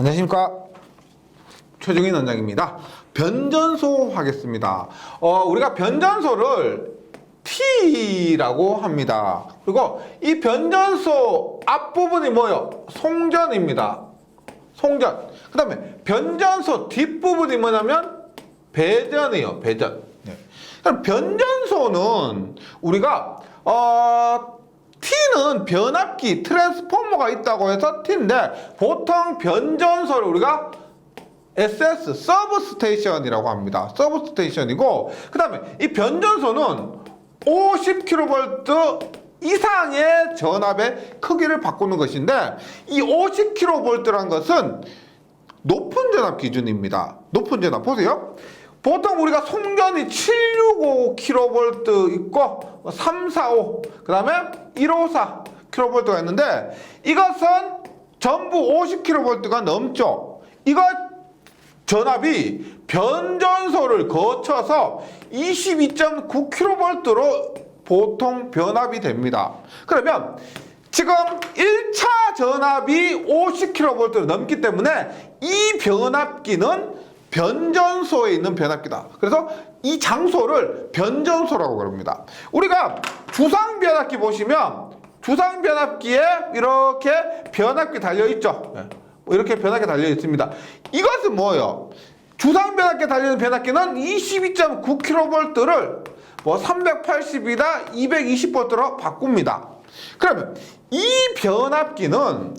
안녕하십니까, 최종인 원장입니다. 변전소 하겠습니다. 우리가 변전소를 T라고 합니다. 그리고 이 변전소 앞부분이 뭐요? 송전입니다. 송전. 그 다음에 변전소 뒷부분이 뭐냐면 배전이에요. 배전. 네. 그럼 변전소는 우리가 T는 변압기, 트랜스포머가 있다고 해서 T인데, 보통 변전소를 우리가 SS, 서브스테이션이라고 합니다. 서브스테이션이고, 그 다음에 이 변전소는 50kV 이상의 전압의 크기를 바꾸는 것인데, 이 50kV라는 것은 높은 전압 기준입니다. 높은 전압. 보세요. 보통 우리가 송전이 765kV 있고 345, 그 다음에 154kV가 있는데, 이것은 전부 50kV가 넘죠. 이거 전압이 변전소를 거쳐서 22.9kV로 보통 변압이 됩니다. 그러면 지금 1차 전압이 50kV를 넘기 때문에 이 변압기는 변전소에 있는 변압기다. 그래서 이 장소를 변전소라고 그럽니다. 우리가 주상 변압기 보시면 주상 변압기에 이렇게 변압기 달려 있죠. 이렇게 변압기 달려 있습니다. 이것은 뭐예요? 주상 변압기에 달리는 변압기는 22.9kV를 380이나 220V로 바꿉니다. 그러면 이 변압기는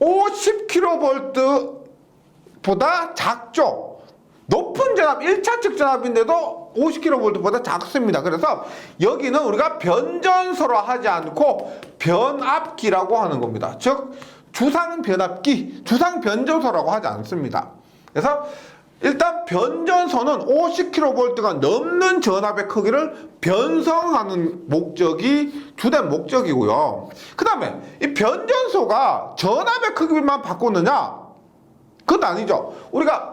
50kV보다 작죠. 높은 전압, 1차측 전압인데도 50kV보다 작습니다. 그래서 여기는 우리가 변전소로 하지 않고 변압기라고 하는 겁니다. 즉 주상 변압기, 주상 변전소라고 하지 않습니다. 그래서 일단 변전소는 50kV가 넘는 전압의 크기를 변성하는 목적이 주된 목적이고요. 그 다음에 이 변전소가 전압의 크기만 바꾸느냐? 그건 아니죠. 우리가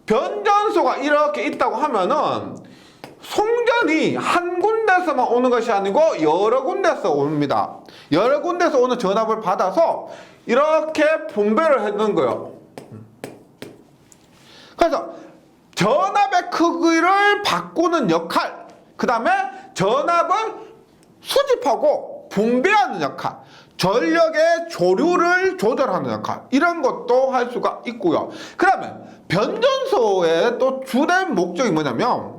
변전소가 이렇게 있다고 하면은 송전이 한 군데서만 오는 것이 아니고 여러 군데서 옵니다. 여러 군데서 오는 전압을 받아서 이렇게 분배를 해놓은 거예요. 그래서 전압의 크기를 바꾸는 역할, 그 다음에 전압을 수집하고 분배하는 역할, 전력의 조류를 조절하는 역할, 이런 것도 할 수가 있고요. 그 다음에 변전소의 또 주된 목적이 뭐냐면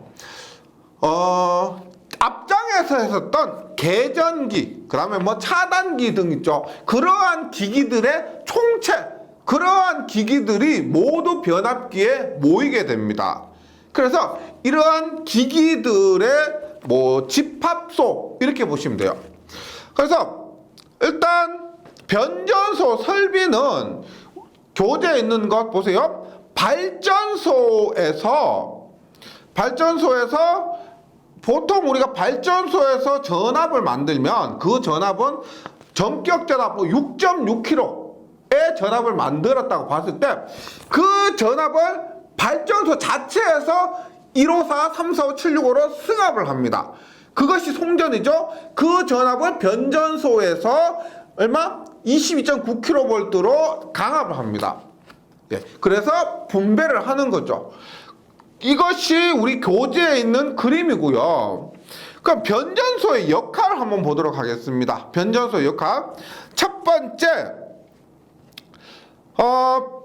앞장에서 했었던 계전기, 그 다음에 차단기 등 있죠. 그러한 기기들의 총체, 그러한 기기들이 모두 변압기에 모이게 됩니다. 그래서 이러한 기기들의 집합소, 이렇게 보시면 돼요. 그래서 일단 변전소 설비는 교재에 있는 것 보세요. 발전소에서 보통 우리가 발전소에서 전압을 만들면 그 전압은 전격 전압 6.6kg의 전압을 만들었다고 봤을 때 그 전압을 발전소 자체에서 154, 345, 765로 승합을 합니다. 그것이 송전이죠. 그 전압을 변전소에서 얼마? 22.9kV로 강압을 합니다. 그래서 분배를 하는 거죠. 이것이 우리 교재에 있는 그림이고요. 그럼 변전소의 역할을 한번 보도록 하겠습니다. 변전소의 역할. 첫 번째,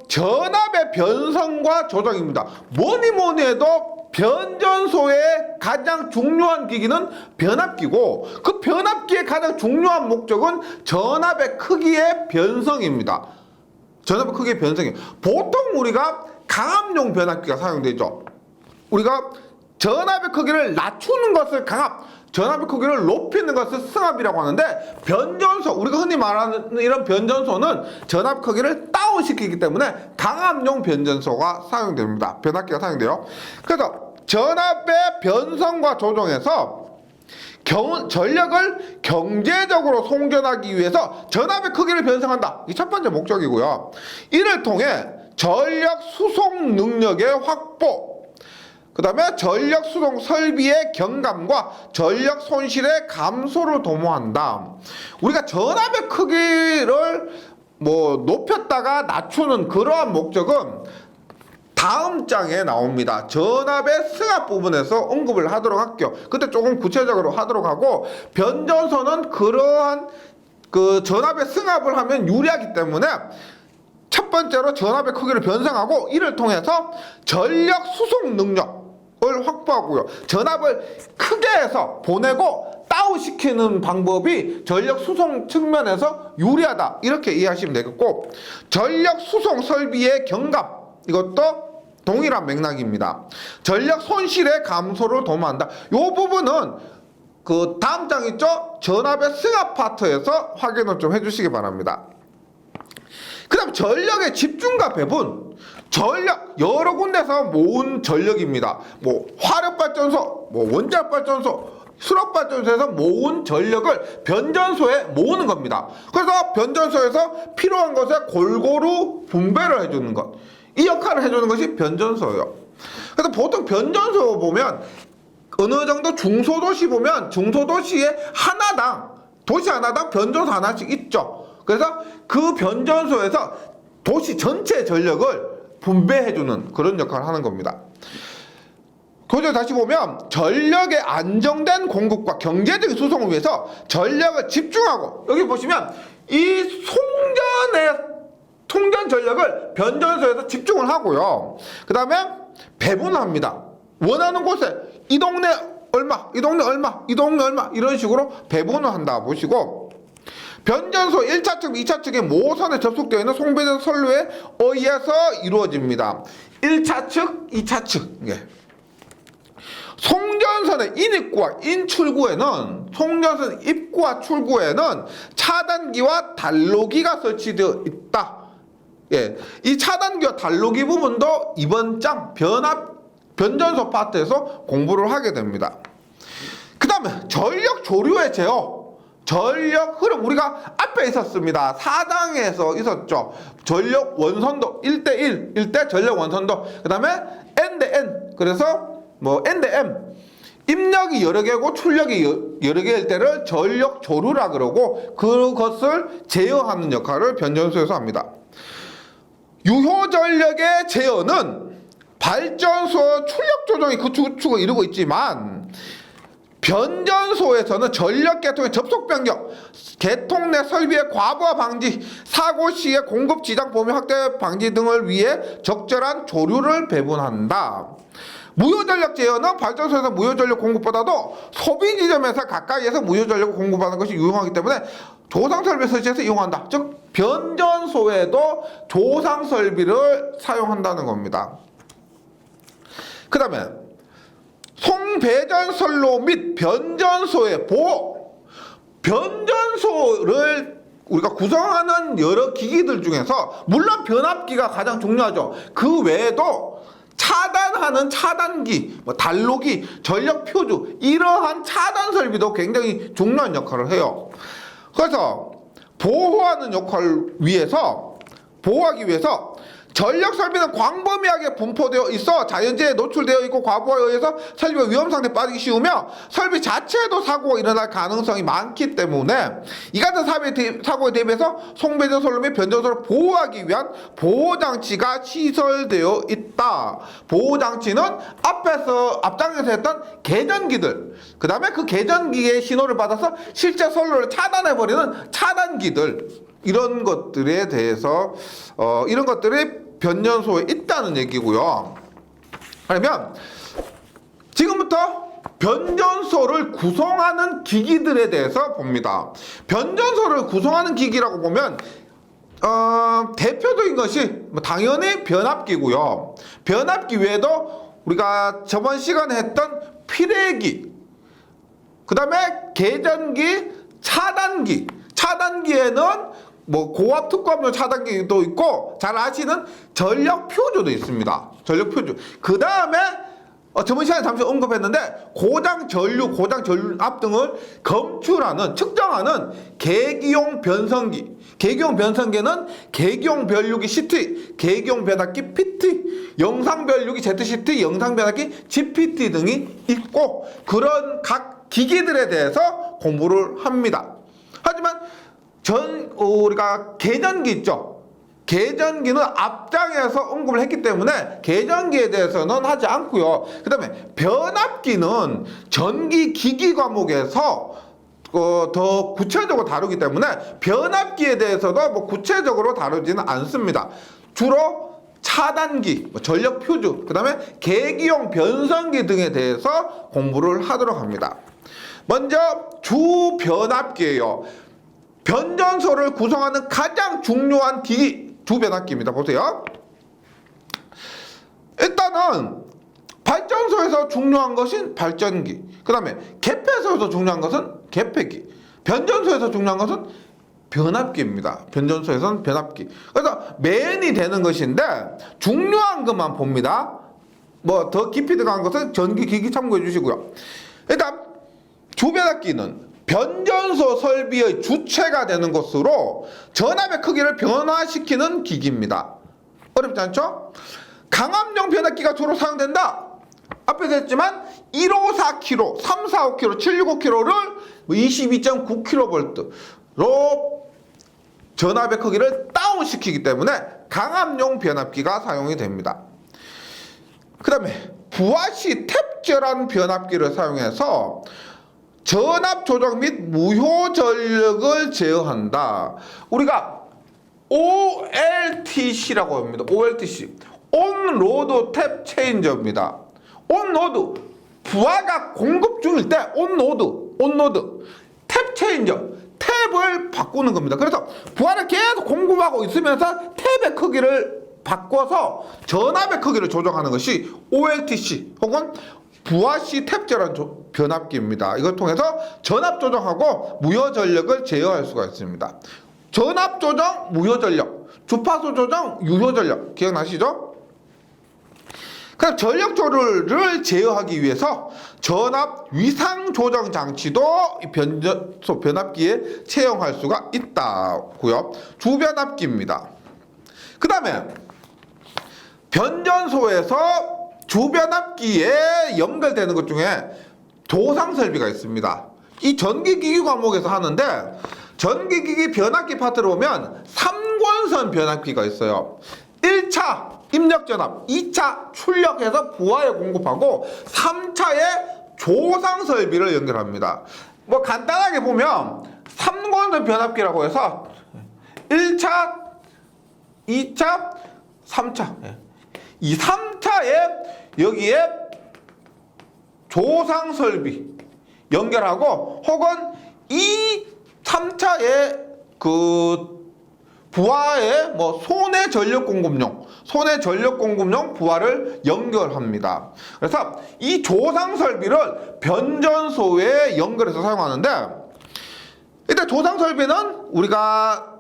전압의 변성과 조정입니다. 뭐니 해도 변전소의 가장 중요한 기기는 변압기고, 그 변압기의 가장 중요한 목적은 전압의 크기의 변성입니다. 전압의 크기의 변성이에요. 보통 우리가 강압용 변압기가 사용되죠. 우리가 전압의 크기를 낮추는 것을 강압, 전압의 크기를 높이는 것을 승합이라고 하는데, 변전소, 우리가 흔히 말하는 이런 변전소는 전압 크기를 다운시키기 때문에 강압용 변전소가 사용됩니다. 변압기가 사용돼요. 그래서 전압의 변성과 조정에서 전력을 경제적으로 송전하기 위해서 전압의 크기를 변성한다. 이 첫 번째 목적이고요. 이를 통해 전력 수송 능력의 확보, 그 다음에 전력 수송 설비의 경감과 전력 손실의 감소를 도모한다. 우리가 전압의 크기를 높였다가 낮추는 그러한 목적은 다음 장에 나옵니다. 전압의 승합 부분에서 언급을 하도록 할게요. 그때 조금 구체적으로 하도록 하고, 변전소는 그러한 그 전압의 승합을 하면 유리하기 때문에 첫 번째로 전압의 크기를 변성하고, 이를 통해서 전력 수송 능력을 확보하고요. 전압을 크게 해서 보내고 다운시키는 방법이 전력 수송 측면에서 유리하다, 이렇게 이해하시면 되겠고, 전력 수송 설비의 경감, 이것도 동일한 맥락입니다. 전력 손실의 감소를 도모한다. 이 부분은 그 다음 장 있죠? 전압의 승합 파트에서 확인을 좀 해주시기 바랍니다. 그 다음 전력의 집중과 배분. 전력 여러 군데서 모은 전력입니다. 화력발전소, 원자력발전소, 수력발전소에서 모은 전력을 변전소에 모으는 겁니다. 그래서 변전소에서 필요한 것에 골고루 분배를 해주는 것, 이 역할을 해주는 것이 변전소예요. 그래서 보통 변전소 보면 어느 정도 중소도시 보면 중소도시에 도시 하나당 변전소 하나씩 있죠. 그래서 그 변전소에서 도시 전체 전력을 분배해주는 그런 역할을 하는 겁니다. 교재 다시 보면 전력의 안정된 공급과 경제적인 수송을 위해서 전력을 집중하고, 여기 보시면 이 통전 전력을 변전소에서 집중을 하고요. 그 다음에 배분을 합니다. 원하는 곳에 이 동네 얼마, 이 동네 얼마, 이 동네 얼마, 이런 식으로 배분을 한다 보시고, 변전소 1차 측, 2차 측의 모선에 접속되어 있는 송배전 선로에 의해서 이루어집니다. 1차 측, 2차 측. 송전선의 인입구와 인출구에는, 송전선 입구와 출구에는 차단기와 단로기가 설치되어 있다. 이 차단기와 단로기 부분도 이번 장 변전소 파트에서 공부를 하게 됩니다. 그 다음에 전력 조류의 제어, 전력 흐름, 우리가 앞에 있었습니다. 4장에서 있었죠. 전력 원선도 1대1, 1대 전력 원선도, 그 다음에 N/N, 그래서 N/M, 입력이 여러 개고 출력이 여러 개일 때를 전력 조류라 그러고, 그것을 제어하는 역할을 변전소에서 합니다. 유효 전력의 제어는 발전소 출력 조정이 그 구축을 이루고 있지만, 변전소에서는 전력 계통의 접속 변경, 계통 내 설비의 과부하 방지, 사고 시의 공급 지장 범위 확대 방지 등을 위해 적절한 조류를 배분한다. 무효전력 제어는 발전소에서 무효전력 공급보다도 소비 지점에서 가까이에서 무효전력을 공급하는 것이 유용하기 때문에 조상설비 설치해서 이용한다. 즉 변전소에도 조상설비를 사용한다는 겁니다. 그 다음에 송배전선로 및 변전소의 보호. 변전소를 우리가 구성하는 여러 기기들 중에서 물론 변압기가 가장 중요하죠. 그 외에도 차단하는 차단기, 단로기, 전력 표주, 이러한 차단 설비도 굉장히 중요한 역할을 해요. 그래서 보호하기 위해서 전력 설비는 광범위하게 분포되어 있어 자연재해에 노출되어 있고, 과부하에 의해서 설비가 위험 상태에 빠지기 쉬우며 설비 자체에도 사고가 일어날 가능성이 많기 때문에 이 같은 사고에 대비해서 송배전선로 및 변전소를 보호하기 위한 보호장치가 시설되어 있다. 보호장치는 앞장에서 했던 개전기들, 그 다음에 그 개전기의 신호를 받아서 실제 선로를 차단해버리는 차단기들, 이런 것들에 대해서 이런 것들이 변전소에 있다는 얘기고요. 그러면 지금부터 변전소를 구성하는 기기들에 대해서 봅니다. 변전소를 구성하는 기기라고 보면 대표적인 것이 당연히 변압기고요. 변압기 외에도 우리가 저번 시간에 했던 피레기, 그 다음에 계전기, 차단기. 차단기에는 고압 특구압용 차단기도 있고, 잘 아시는 전력 표주도 있습니다. 전력 표주. 그 다음에 저번 시간에 잠시 언급했는데 고장 전류압 등을 검출하는, 측정하는 계기용 변성기. 계기용 변성기는 계기용 변류기 CT, 계기용 변압기 PT, 영상 변류기 ZCT, 영상 변압기 GPT 등이 있고, 그런 각 기기들에 대해서 공부를 합니다. 하지만 우리가 계전기 있죠. 계전기는 앞장에서 언급을 했기 때문에 계전기에 대해서는 하지 않고요. 그 다음에 변압기는 전기기기 과목에서 더 구체적으로 다루기 때문에 변압기에 대해서도 뭐 구체적으로 다루지는 않습니다. 주로 차단기, 전력 퓨즈, 그 다음에 계기용 변성기 등에 대해서 공부를 하도록 합니다. 먼저 주변압기예요. 변전소를 구성하는 가장 중요한 기기, 주변압기입니다. 보세요. 일단은 발전소에서 중요한 것은 발전기, 그 다음에 개폐소에서 중요한 것은 개폐기, 변전소에서 중요한 것은 변압기입니다. 변전소에서는 변압기. 그래서 맨이 되는 것인데 중요한 것만 봅니다. 뭐 더 깊이 들어간 것은 전기기기 참고해 주시고요. 일단 주변압기는 변전소 설비의 주체가 되는 것으로 전압의 크기를 변화시키는 기기입니다. 어렵지 않죠? 강압용 변압기가 주로 사용된다. 앞에서 했지만 154kV, 345kV, 765kV를 22.9kV로 전압의 크기를 다운시키기 때문에 강압용 변압기가 사용이 됩니다. 그 다음에 부하시 탭절한 변압기를 사용해서 전압 조정 및 무효 전력을 제어한다. 우리가 OLTC라고 합니다. OLTC, 온로드 탭 체인저입니다. 온로드, 부하가 공급 중일 때 온로드 탭 체인저, 탭을 바꾸는 겁니다. 그래서 부하를 계속 공급하고 있으면서 탭의 크기를 바꿔서 전압의 크기를 조정하는 것이 OLTC 혹은 부하시 탭절한 변압기입니다. 이걸 통해서 전압 조정하고 무효 전력을 제어할 수가 있습니다. 전압 조정, 무효 전력, 주파수 조정, 유효 전력 기억나시죠? 그럼 전력 조절을 제어하기 위해서 전압 위상 조정 장치도 변전소 변압기에 채용할 수가 있다고요. 주변압기입니다. 그 다음에 변전소에서 주변압기에 연결되는 것 중에 조상 설비가 있습니다. 이 전기기기 과목에서 하는데 전기기기 변압기 파트로 보면 3권선 변압기가 있어요. 1차 입력전압, 2차 출력해서 부하에 공급하고 3차에 조상 설비를 연결합니다. 뭐 간단하게 보면 3권선 변압기라고 해서 1차, 2차, 3차. 이 3차에 여기에 조상 설비 연결하고 혹은 이 3차에 그 부하에 뭐 손해 전력 공급용 부하를 연결합니다. 그래서 이 조상 설비를 변전소에 연결해서 사용하는데 일단 조상 설비는 우리가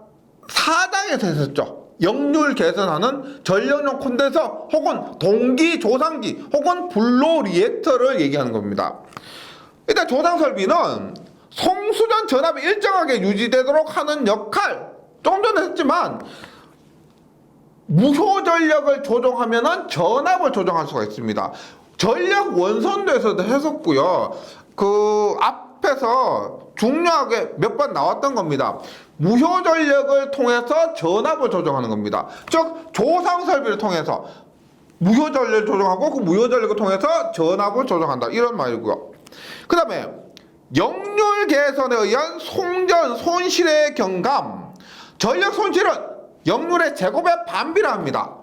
4장에서 했었죠. 역률 개선하는 전력용 콘덴서 혹은 동기 조상기 혹은 블로 리액터를 얘기하는 겁니다. 일단 조상 설비는 송수전 전압이 일정하게 유지되도록 하는 역할, 조금 전에 했지만 무효 전력을 조정하면 전압을 조정할 수가 있습니다. 전력 원선도에서도 했었고요. 그 앞에서 중요하게 몇 번 나왔던 겁니다. 무효 전력을 통해서 전압을 조정하는 겁니다. 즉 조상 설비를 통해서 무효 전력을 조정하고 그 무효 전력을 통해서 전압을 조정한다, 이런 말이고요. 그 다음에 역률 개선에 의한 송전 손실의 경감. 전력 손실은 역률의 제곱에 반비례합니다.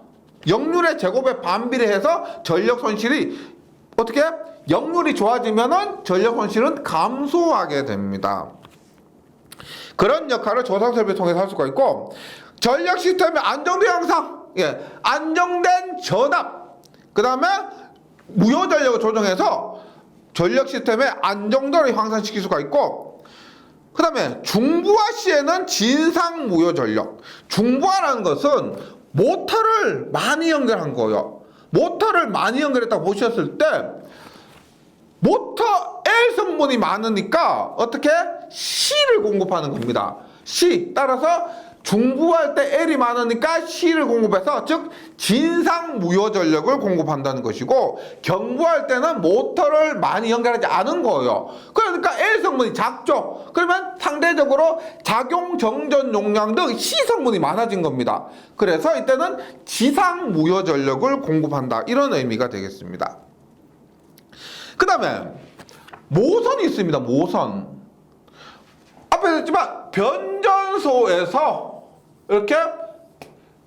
역률의 제곱에 반비례해서 전력 손실이 어떻게? 역률이 좋아지면은 전력 손실은 감소하게 됩니다. 그런 역할을 조상 설비를 통해서 할 수가 있고, 전력 시스템의 안정도 향상, 안정된 전압, 그 다음에 무효 전력을 조정해서 전력 시스템의 안정도를 향상시킬 수가 있고, 그 다음에 중부하 시에는 진상 무효 전력. 중부하라는 것은 모터를 많이 연결한 거예요. 모터를 많이 연결했다고 보셨을 때 모터 L 성분이 많으니까 어떻게? C를 공급하는 겁니다. C. 따라서 중부할 때 L이 많으니까 C를 공급해서 즉 진상무효 전력을 공급한다는 것이고, 경부할 때는 모터를 많이 연결하지 않은 거예요. 그러니까 L 성분이 작죠. 그러면 상대적으로 작용 정전 용량 등 C 성분이 많아진 겁니다. 그래서 이때는 지상무효 전력을 공급한다, 이런 의미가 되겠습니다. 그 다음에 모선이 있습니다. 모선. 앞에서 했지만 변전소에서 이렇게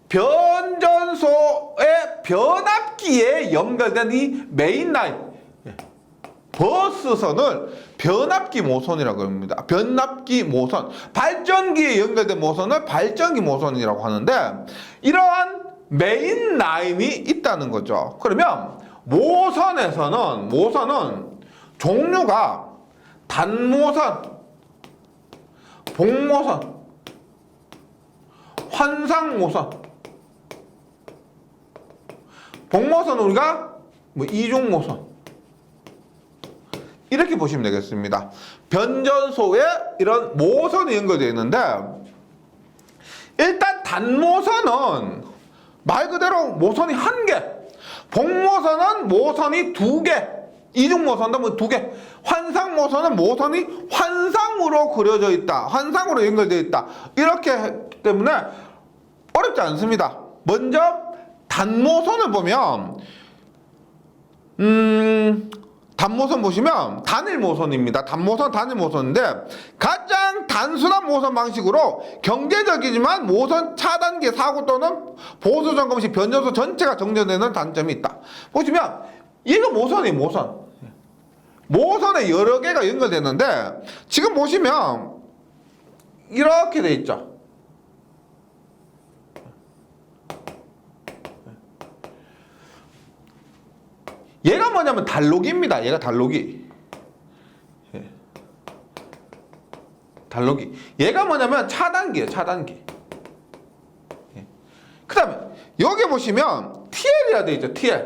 변전소의 변압기에 연결된 이 메인 라인, 버스선을 변압기 모선이라고 합니다. 변압기 모선. 발전기에 연결된 모선을 발전기 모선이라고 하는데, 이러한 메인 라인이 있다는 거죠. 그러면 모선은 종류가 단모선, 복모선, 환상모선. 복모선은 우리가 이중모선, 이렇게 보시면 되겠습니다. 변전소에 이런 모선이 연결되어 있는데, 일단 단모선은 말 그대로 모선이 한 개, 복모선은 모선이 두 개, 이중모선도 두 개, 환상모선은 모선이 환상으로 그려져 있다, 환상으로 연결되어 있다, 이렇게 했기 때문에 어렵지 않습니다. 먼저 단모선을 보면 단모선 보시면 단일모선입니다. 단모선 단일모선인데, 가장 단순한 모선 방식으로 경제적이지만 모선 차단기 사고 또는 보수 점검 시 변전소 전체가 정전되는 단점이 있다. 보시면 이거 모선이 모선에 여러 개가 연결되는데, 지금 보시면 이렇게 돼 있죠. 얘가 뭐냐면 단로기입니다. 얘가 단로기. 단로기. 얘가 뭐냐면 차단기예요. 차단기. 그 다음에 여기 보시면 TL이라 되어 있죠. TL.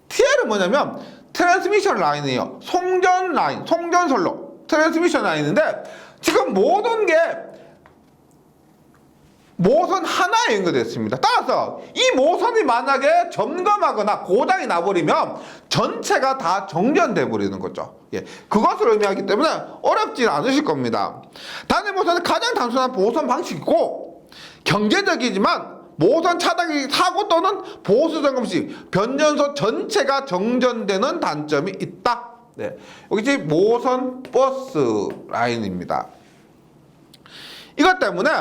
TL은 뭐냐면 트랜스미션 라인이에요. 송전 라인, 송전선로 트랜스미션 라인인데, 지금 모든 게 모선 하나에 연결됐습니다. 따라서 이 모선이 만약에 점검하거나 고장이 나버리면 전체가 다 정전돼 버리는 거죠. 그것을 의미하기 때문에 어렵지 않으실 겁니다. 단일 모선은 가장 단순한 모선 방식이고, 경제적이지만 모선 차단기 사고 또는 보수 점검 시 변전소 전체가 정전되는 단점이 있다. 여기 모선 버스 라인입니다. 이것 때문에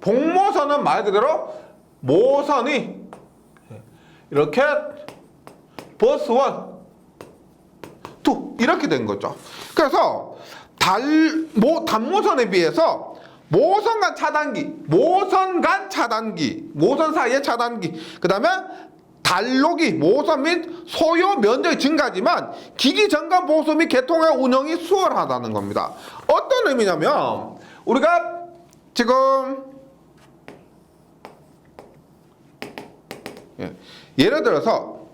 복모선은 말 그대로 모선이 이렇게 버스 1, 2 이렇게 된 거죠. 그래서 단모선에 비해서 모선 간 차단기, 모선 사이의 차단기, 그 다음에 단로기, 모선 및 소요 면적이 증가하지만 기기 점검 보수 및 개통의 운영이 수월하다는 겁니다. 어떤 의미냐면, 우리가 지금 예를 들어서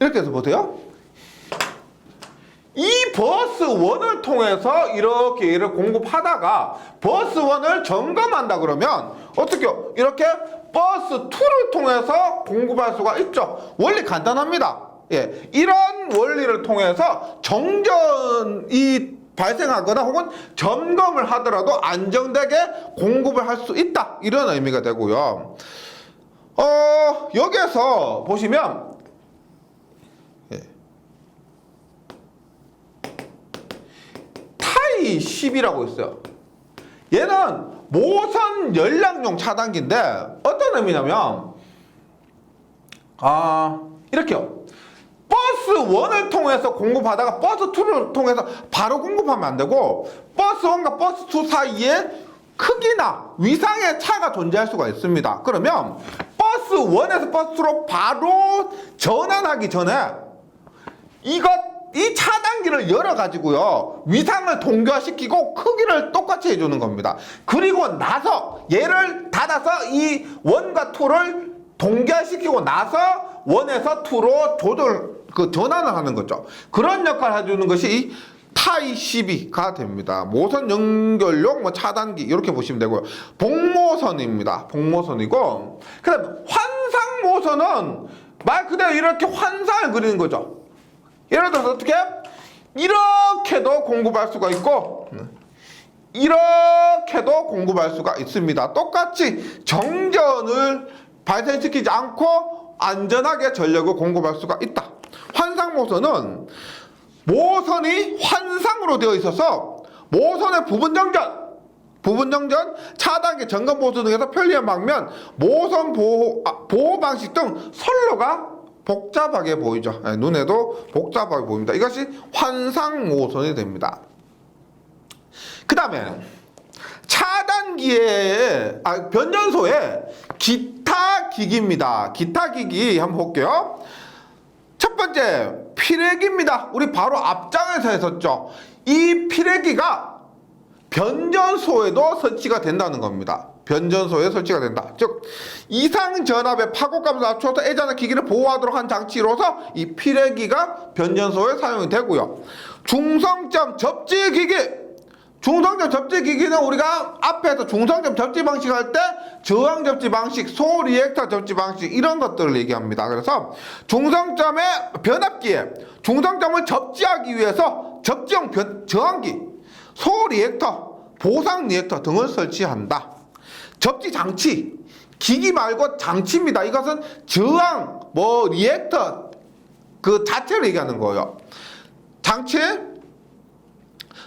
이렇게 해서 보세요. 이 버스 1을 통해서 이렇게 얘를 공급하다가 버스 1을 점검한다 그러면 어떻게요? 이렇게 버스 2를 통해서 공급할 수가 있죠. 원리 간단합니다. 이런 원리를 통해서 정전이 발생하거나 혹은 점검을 하더라도 안정되게 공급을 할 수 있다, 이런 의미가 되고요. 여기에서 보시면 타이 10이라고 있어요. 얘는 모선 연락용 차단기인데 어떤 의미냐면 이렇게요. 버스 1을 통해서 공급하다가 버스 2를 통해서 바로 공급하면 안 되고, 버스 1과 버스 2 사이에 크기나 위상의 차가 존재할 수가 있습니다. 그러면 버스 1에서 버스 2로 바로 전환하기 전에 이 차단기를 열어가지고요, 위상을 동결시키고 크기를 똑같이 해주는 겁니다. 그리고 나서 얘를 닫아서 이 1과 2를 동결시키고 나서 원에서 투로 전환을 하는 거죠. 그런 역할을 해주는 것이 타이 시비가 됩니다. 모선 연결용 차단기 이렇게 보시면 되고요. 복모선입니다. 복모선이고, 그다음에 환상 모선은 말 그대로 이렇게 환상을 그리는 거죠. 예를 들어서 어떻게 이렇게도 공급할 수가 있고 이렇게도 공급할 수가 있습니다. 똑같이 정전을 발생시키지 않고 안전하게 전력을 공급할 수가 있다. 환상 모선은 모선이 환상으로 되어 있어서 모선의 부분 정전, 차단기 점검 모선 등에서 편리한 방면, 모선 보호 방식 등 선로가 복잡하게 보이죠. 눈에도 복잡하게 보입니다. 이것이 환상 모선이 됩니다. 그 다음에 변전소의 기타 기기입니다. 기타 기기 한번 볼게요. 첫 번째 피레기입니다. 우리 바로 앞장에서 했었죠. 이 피레기가 변전소에도 설치가 된다는 겁니다. 변전소에 설치가 된다. 즉 이상 전압의 파고값을 낮춰서 애자나 기기를 보호하도록 한 장치로서 이 피레기가 변전소에 사용이 되고요. 중성점 접지 기기. 중성점 접지 기기는 우리가 앞에서 중성점 접지 방식 할 때 저항 접지 방식, 소리액터 접지 방식 이런 것들을 얘기합니다. 그래서 중성점의 변압기에 중성점을 접지하기 위해서 접지형 저항기, 소리액터, 보상 리액터 등을 설치한다. 접지 장치, 기기 말고 장치입니다. 이것은 저항, 리액터 그 자체를 얘기하는 거예요. 장치,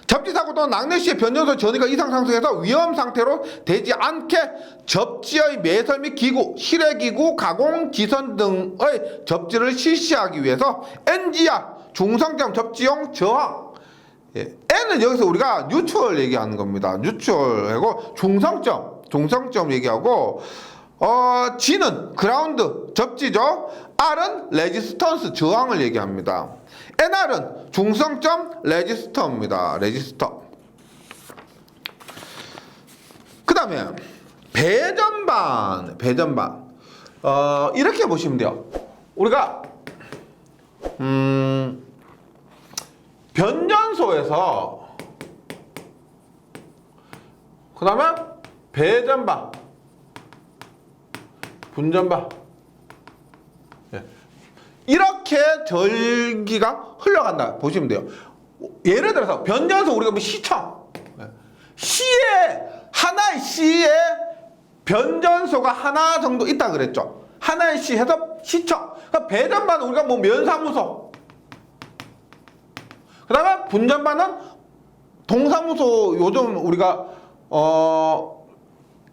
접지 사고 또는 낙뢰 시에 변전소 전위가 이상 상승해서 위험 상태로 되지 않게 접지의 매설 및 기구, 실외기구, 가공, 지선 등의 접지를 실시하기 위해서 NG야, 중성점 접지용 저항. N은 여기서 우리가 뉴트럴 얘기하는 겁니다. 뉴트럴하고 중성점 얘기하고, G는 그라운드, 접지죠. R은 레지스턴스, 저항을 얘기합니다. NR은 중성점 레지스터입니다. 레지스터. 그 다음에 배전반. 이렇게 보시면 돼요. 우리가 변전소에서 그 다음에 배전반, 분전반 이렇게 전기가 흘러간다 보시면 돼요. 예를 들어서 변전소 우리가 시청, 하나의 시에 변전소가 하나 정도 있다 그랬죠. 하나의 시에서 시청. 그러니까 배전반은 우리가 면사무소, 그 다음에 분전반은 동사무소. 요즘 우리가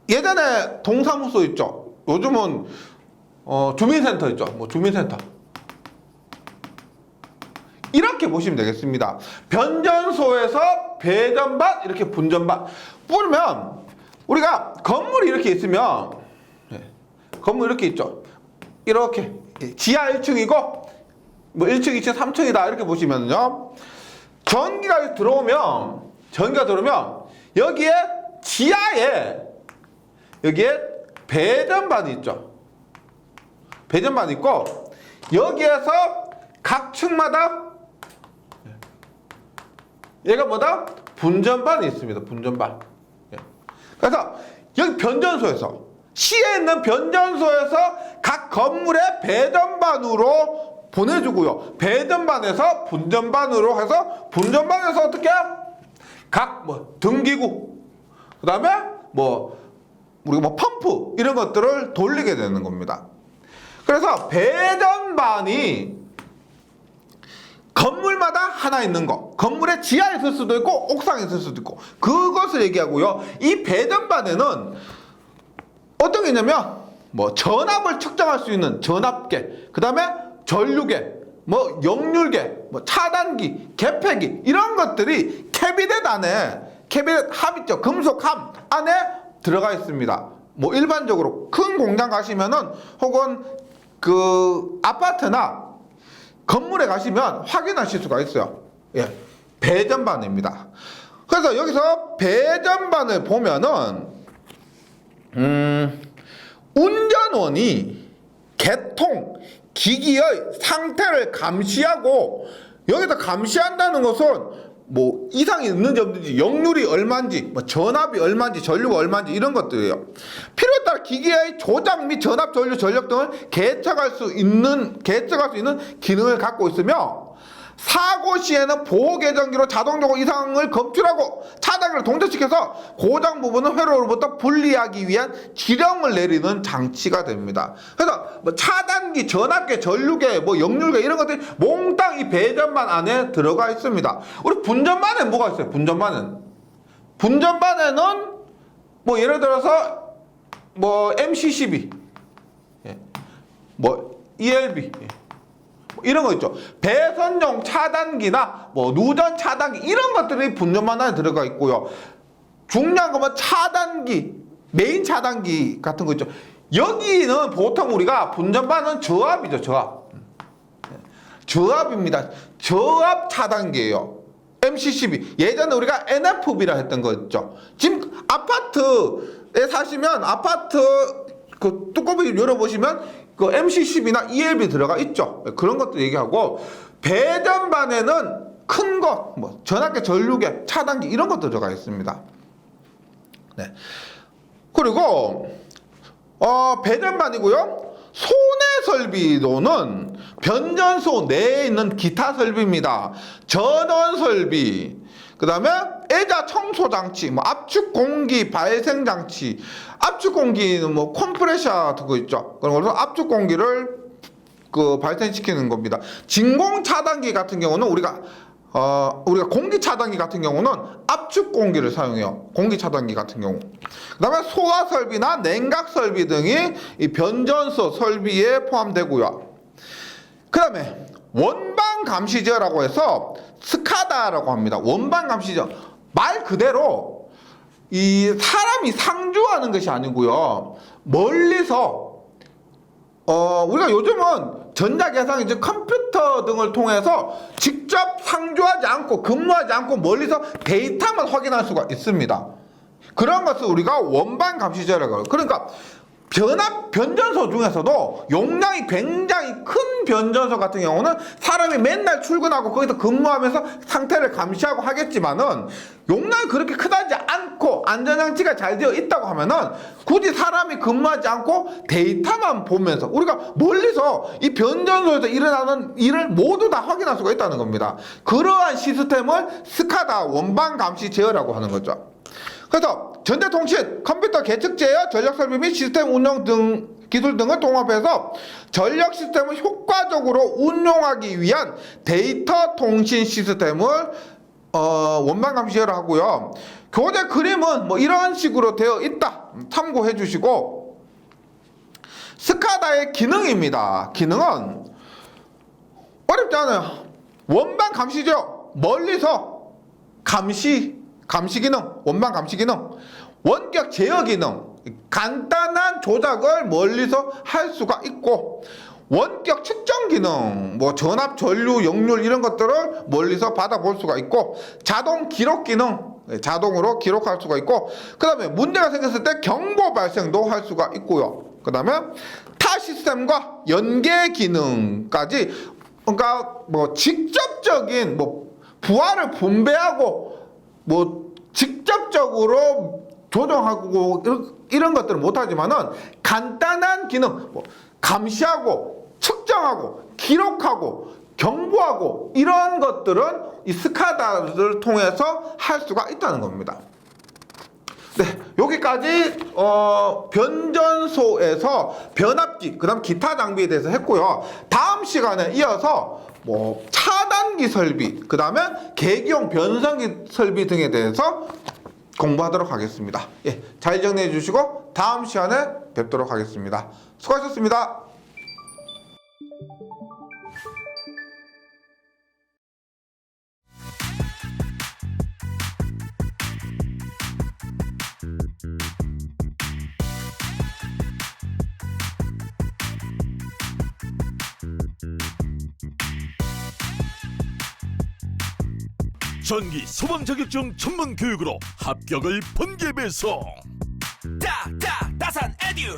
예전에 동사무소 있죠. 요즘은 주민센터 있죠. 주민센터. 이렇게 보시면 되겠습니다. 변전소에서 배전반, 이렇게 분전반. 보면 우리가 건물이 이렇게 있으면, 건물 이렇게 있죠. 이렇게 지하 1층이고 1층, 2층, 3층이다 이렇게 보시면요. 전기가 들어오면 여기에 지하에 여기에 배전반이 있죠. 배전반이 있고 여기에서 각 층마다 얘가 뭐다? 분전반이 있습니다. 분전반. 그래서 여기 변전소에서, 시에 있는 변전소에서 각 건물의 배전반으로 보내주고요. 배전반에서 분전반으로 해서, 분전반에서 어떻게? 각 등기구, 그 다음에 우리가 펌프 이런 것들을 돌리게 되는 겁니다. 그래서 배전반이 건물마다 하나 있는 거, 건물의 지하에 있을 수도 있고 옥상에 있을 수도 있고, 그것을 얘기하고요. 이 배전반에는 어떤 게 있냐면 전압을 측정할 수 있는 전압계, 그 다음에 전류계, 역률계, 차단기, 개폐기 이런 것들이 캐비넷 안에, 캐비넷 함 있죠. 금속 함 안에 들어가 있습니다. 일반적으로 큰 공장 가시면은, 혹은 그 아파트나 건물에 가시면 확인하실 수가 있어요. 배전반입니다. 그래서 여기서 배전반을 보면은 운전원이 개통, 기기의 상태를 감시하고, 여기서 감시한다는 것은 뭐 이상이 있는지 없는지, 역률이 얼마인지, 뭐 전압이 얼마인지, 전류가 얼마인지 이런 것들이에요. 필요에 따라 기기의 조작 및 전압, 전류, 전력 등을 계측할 수 있는 기능을 갖고 있으며, 사고 시에는 보호 계정기로 자동적으로 이상을 검출하고 차단기를 동작시켜서 고장 부분은 회로로부터 분리하기 위한 지령을 내리는 장치가 됩니다. 그래서 뭐 차단기, 전압계, 전류계, 뭐 역률계 이런 것들이 몽땅 이 배전반 안에 들어가 있습니다. 우리 분전반에 뭐가 있어요? 분전반에는 뭐 예를 들어서 뭐 MC12, 뭐 ELB, 이런 거 있죠. 배선용 차단기나 뭐 누전 차단기 이런 것들이 분전반 안에 들어가 있고요. 중요한 거면 차단기, 메인 차단기 같은 거 있죠. 여기는 보통 우리가 분전반은 저압이죠. 저압입니다. 저압 차단기예요. MC12. 예전에 우리가 NFB라 했던 거 있죠. 지금 아파트에 사시면 아파트 그 뚜껑을 열어보시면 그 MC12나 ELB 들어가 있죠. 그런 것도 얘기하고, 배전반에는 큰 것, 뭐 전압계, 전류계, 차단기 이런 것도 들어가 있습니다. 네. 그리고 배전반이고요. 소내 설비로는 변전소 내에 있는 기타 설비입니다. 전원 설비, 그 다음에 애자 청소 장치, 뭐 압축 공기 발생 장치, 압축 공기는 뭐 컴프레셔 그거 있죠. 그래서 압축 공기를 그 발생시키는 겁니다. 진공 차단기 같은 경우는 우리가 공기 차단기 같은 경우는 압축 공기를 사용해요. 공기 차단기 같은 경우. 그다음에 소화 설비나 냉각 설비 등이 이 변전소 설비에 포함되고요. 그다음에 원방 감시제어라고 해서 스카다라고 합니다. 원방 감시제어. 말 그대로 이 사람이 상주하는 것이 아니고요. 멀리서 우리가 요즘은 전자계산 이제 컴퓨터 등을 통해서 직접 상주하지 않고 근무하지 않고 멀리서 데이터만 확인할 수가 있습니다. 그런 것을 우리가 원방 감시제라고 해요. 그러니까 변전소 중에서도 용량이 굉장히 큰 변전소 같은 경우는 사람이 맨날 출근하고 거기서 근무하면서 상태를 감시하고 하겠지만은, 용량이 그렇게 크다지 않고 안전장치가 잘 되어 있다고 하면은 굳이 사람이 근무하지 않고 데이터만 보면서 우리가 멀리서 이 변전소에서 일어나는 일을 모두 다 확인할 수가 있다는 겁니다. 그러한 시스템을 스카다 원방 감시 제어라고 하는 거죠. 그래서 전자통신, 컴퓨터 계측 제어, 전력 설비 및 시스템 운영 등 기술 등을 통합해서 전력 시스템을 효과적으로 운용하기 위한 데이터 통신 시스템을 원방 감시를 하고요. 교재 그림은 뭐 이런 식으로 되어 있다. 참고해 주시고, 스카다의 기능입니다. 기능은 어렵지 않아요. 원방 감시죠. 멀리서 감시 기능, 원방 감시 기능, 원격 제어 기능, 간단한 조작을 멀리서 할 수가 있고, 원격 측정 기능, 뭐 전압, 전류, 역률 이런 것들을 멀리서 받아볼 수가 있고, 자동 기록 기능, 자동으로 기록할 수가 있고, 그 다음에 문제가 생겼을 때 경보 발생도 할 수가 있고요. 그 다음에 타 시스템과 연계 기능까지, 그러니까 뭐 직접적인 뭐 부하를 분배하고 뭐 직접적으로 조정하고 이런 것들은 못하지만은 간단한 기능, 뭐 감시하고 측정하고 기록하고 경보하고 이런 것들은 이 스카다를 통해서 할 수가 있다는 겁니다. 네, 여기까지 변전소에서 변압기, 그다음 기타 장비에 대해서 했고요. 다음 시간에 이어서 뭐 차단기 설비, 그다음에 계기용 변성기 설비 등에 대해서 공부하도록 하겠습니다. 예, 잘 정리해 주시고 다음 시간에 뵙도록 하겠습니다. 수고하셨습니다. 전기 소방 자격증 전문 교육으로 합격을 번개 배송. 따산 에듀